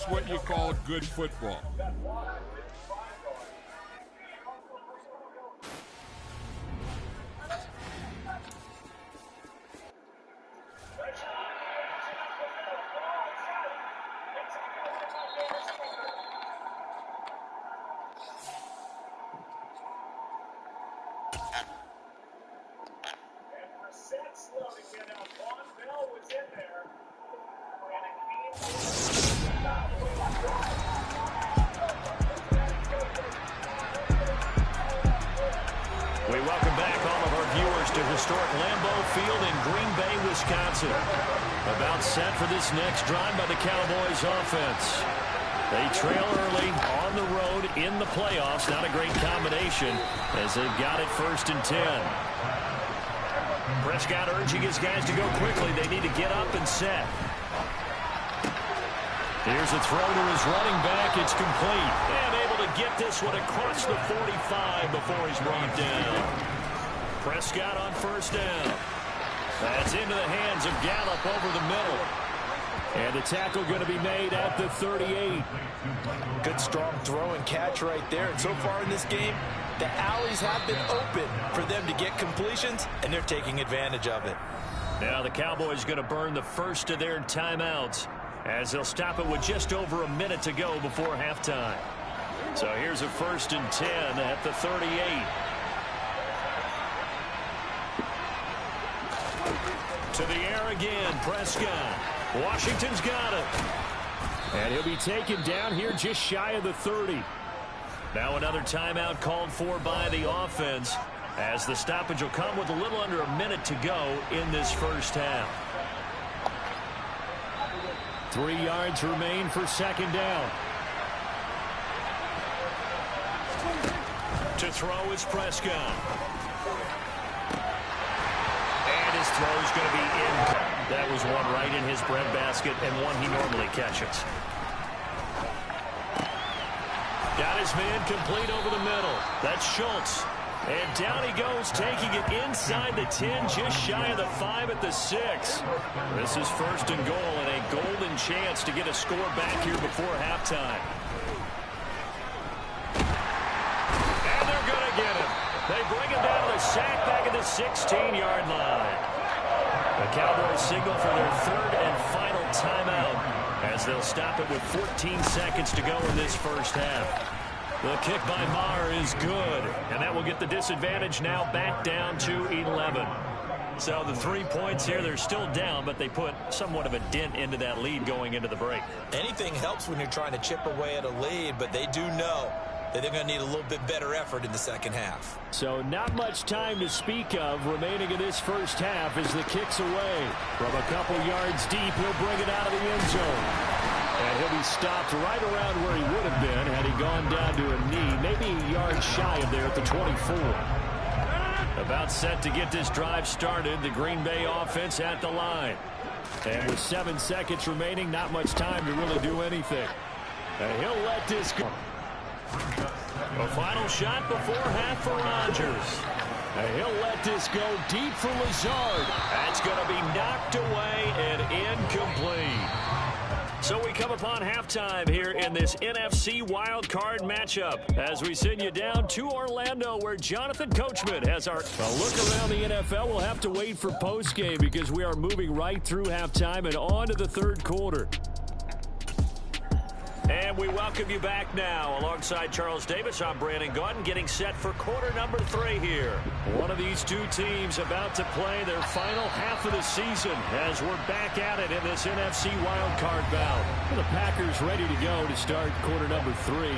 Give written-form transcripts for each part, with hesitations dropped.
That's what you call good football. We welcome back all of our viewers to historic Lambeau Field in Green Bay, Wisconsin. About set for this next drive by the Cowboys offense. They trail early on the road in the playoffs. Not a great combination as they've got it 1st and 10. Prescott urging his guys to go quickly. They need to get up and set. Here's a throw to his running back. It's complete. And able to get this one across the 45 before he's brought down. Prescott on 1st down. That's into the hands of Gallup over the middle. And the tackle going to be made at the 38. Good strong throw and catch right there. And so far in this game, the alleys have been open for them to get completions, and they're taking advantage of it. Now the Cowboys going to burn the first of their timeouts as they'll stop it with just over a minute to go before halftime. So here's a 1st and 10 at the 38. To the air again, Prescott. Washington's got it. And he'll be taken down here just shy of the 30. Now another timeout called for by the offense as the stoppage will come with a little under a minute to go in this first half. 3 yards remain for 2nd down. To throw is Prescott. And his throw is going to be in. That was one right in his breadbasket and one he normally catches. Got his man complete over the middle. That's Schultz. And down he goes, taking it inside the 10, just shy of the 5 at the 6. This is 1st and goal and a golden chance to get a score back here before halftime. And they're going to get him. They bring him down to the sack back at the 16-yard line. The Cowboys signal for their 3rd and final timeout as they'll stop it with 14 seconds to go in this first half. The kick by Maher is good, and that will get the disadvantage now back down to 11. So the 3 points here, they're still down, but they put somewhat of a dent into that lead going into the break. Anything helps when you're trying to chip away at a lead, but they do know that they're going to need a little bit better effort in the second half. So not much time to speak of remaining in this first half as the kick's away. From a couple yards deep, he'll bring it out of the end zone. And he'll be stopped right around where he would have been had he gone down to a knee, maybe a yard shy of there at the 24. About set to get this drive started, the Green Bay offense at the line. And with 7 seconds remaining, not much time to really do anything. And he'll let this go. A final shot before half for Rodgers. And he'll let this go deep for Lazard. That's going to be knocked away and incomplete. So we come upon halftime here in this NFC wildcard matchup as we send you down to Orlando where Jonathan Coachman has our look around the NFL. We'll have to wait for postgame because we are moving right through halftime and on to the 3rd quarter. And we welcome you back now. Alongside Charles Davis, I'm Brandon Gaudin getting set for quarter number 3 here. One of these two teams about to play their final half of the season as we're back at it in this NFC wildcard bout. The Packers ready to go to start quarter number 3.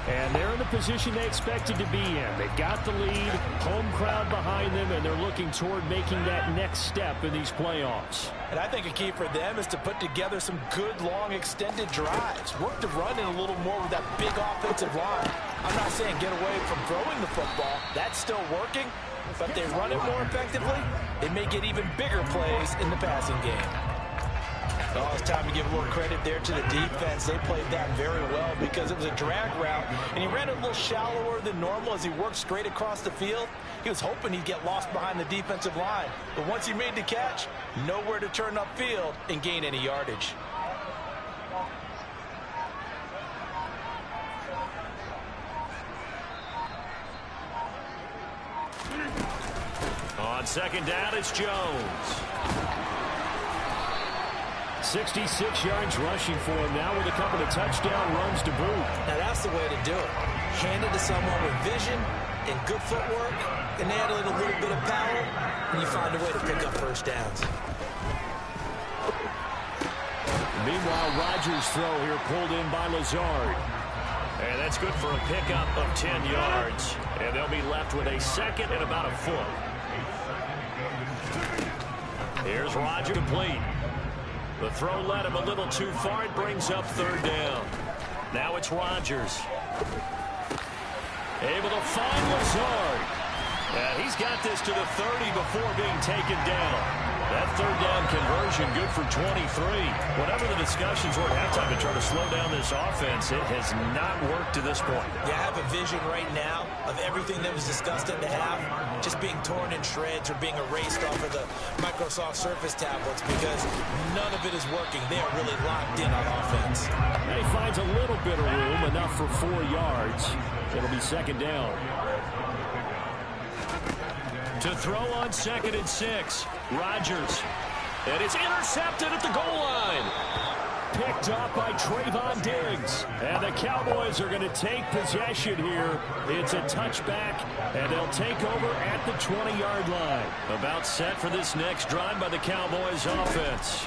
And they're in the position they expected to be in. They've got the lead, home crowd behind them, and they're looking toward making that next step in these playoffs. And I think a key for them is to put together some good, long, extended drives. Work the run in a little more with that big offensive line. I'm not saying get away from throwing the football. That's still working. But if they run it more effectively, they may get even bigger plays in the passing game. Oh, it's time to give a little credit there to the defense. They played that very well because it was a drag route, and he ran it a little shallower than normal as he worked straight across the field. He was hoping he'd get lost behind the defensive line. But once he made the catch, nowhere to turn upfield and gain any yardage. On second down, it's Jones. 66 yards rushing for him now with a couple of touchdown runs to boot. Now that's the way to do it. Hand it to someone with vision and good footwork, and add a little bit of power, and you find a way to pick up first downs. Meanwhile, Rodgers' throw here pulled in by Lazard. And that's good for a pickup of 10 yards. And they'll be left with a second and about a foot. Here's Rodgers complete. The throw led him a little too far. It brings up third down. Now it's Rodgers. Able to find Lazard. And he's got this to the 30 before being taken down. That third down conversion good for 23. Whatever the discussions were at halftime to try to slow down this offense, it has not worked to this point. Yeah, I have a vision right now of everything that was discussed at the half just being torn in shreds or being erased off of the Microsoft Surface tablets because none of it is working. They are really locked in on offense. And he finds a little bit of room, enough for 4 yards. It'll be second down. To throw on 2nd and 6. Rodgers. And it's intercepted at the goal line. Picked up by Trayvon Diggs. And the Cowboys are going to take possession here. It's a touchback, and they'll take over at the 20-yard line. About set for this next drive by the Cowboys offense.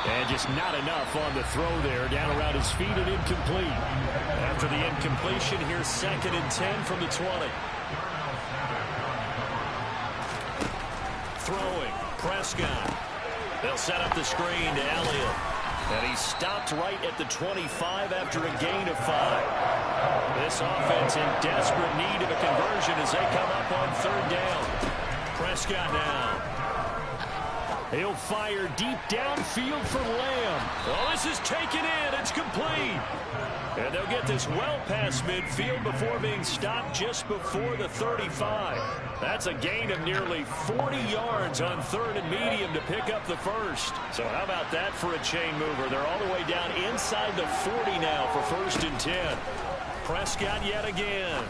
And just not enough on the throw there. Down around his feet and incomplete. After the incompletion, here's 2nd and 10 from the 20. Throwing. Prescott. They'll set up the screen to Elliott. And he's stopped right at the 25 after a gain of 5. This offense in desperate need of a conversion as they come up on third down. Prescott now. He'll fire deep downfield for Lamb. Oh, this is taken in. It's complete. And they'll get this well past midfield before being stopped just before the 35. That's a gain of nearly 40 yards on 3rd and medium to pick up the first. So how about that for a chain mover? They're all the way down inside the 40 now for 1st and 10. Prescott yet again.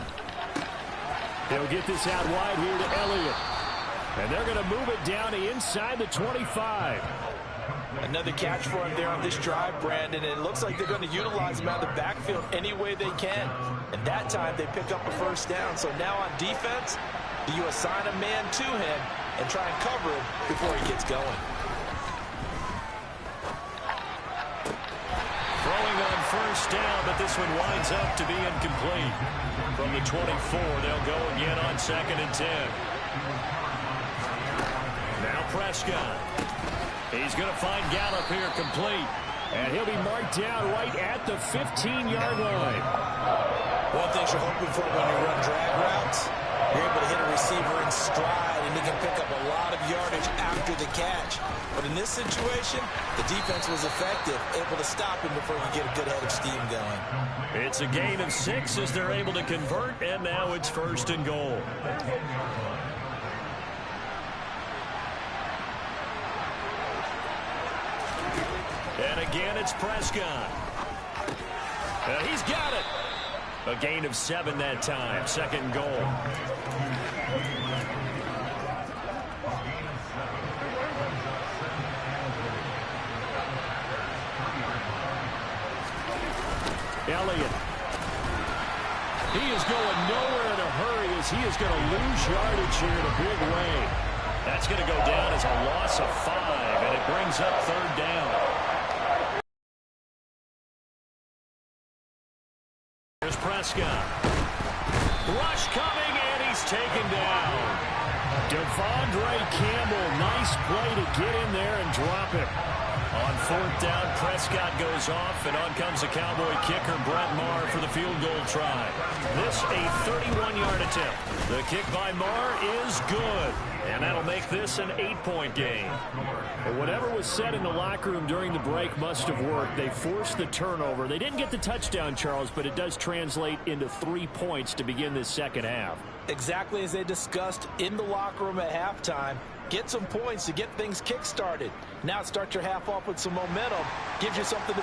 He'll get this out wide here to Elliott. And they're going to move it down to inside the 25. Another catch for him there on this drive, Brandon. It looks like they're going to utilize him out of the backfield any way they can. And that time they pick up a first down. So now on defense, do you assign a man to him and try and cover him before he gets going? Throwing on first down, but this one winds up to be incomplete. From the 24, they'll go again on 2nd and 10. Now Prescott. He's going to find Gallup here complete. And he'll be marked down right at the 15-yard line. One thing you're hoping for when you run drag routes, you're able to hit a receiver in stride, and he can pick up a lot of yardage after the catch. But in this situation, the defense was effective, able to stop him before you get a good head of steam going. It's a gain of 6 as they're able to convert, and now it's 1st and goal. And again, it's Prescott. He's got it. A gain of 7 that time. 2nd goal. Elliott. He is going nowhere in a hurry as he is going to lose yardage here in a big way. That's going to go down as a loss of 5, and it brings up 3rd down. Here's Prescott. Rush coming, and he's taken down. Devondre Campbell, nice play to get in there and drop him. On 4th down, Prescott goes off, and on comes the Cowboy kicker, Brett Maher, for the field goal try. This a 31-yard attempt. The kick by Maher is good, and that'll make this an 8-point game. But whatever was said in the locker room during the break must have worked. They forced the turnover. They didn't get the touchdown, Charles, but it does translate into 3 points to begin this second half. Exactly as they discussed in the locker room at halftime. Get some points to get things kick-started. Now start your half off with some momentum. Gives you something to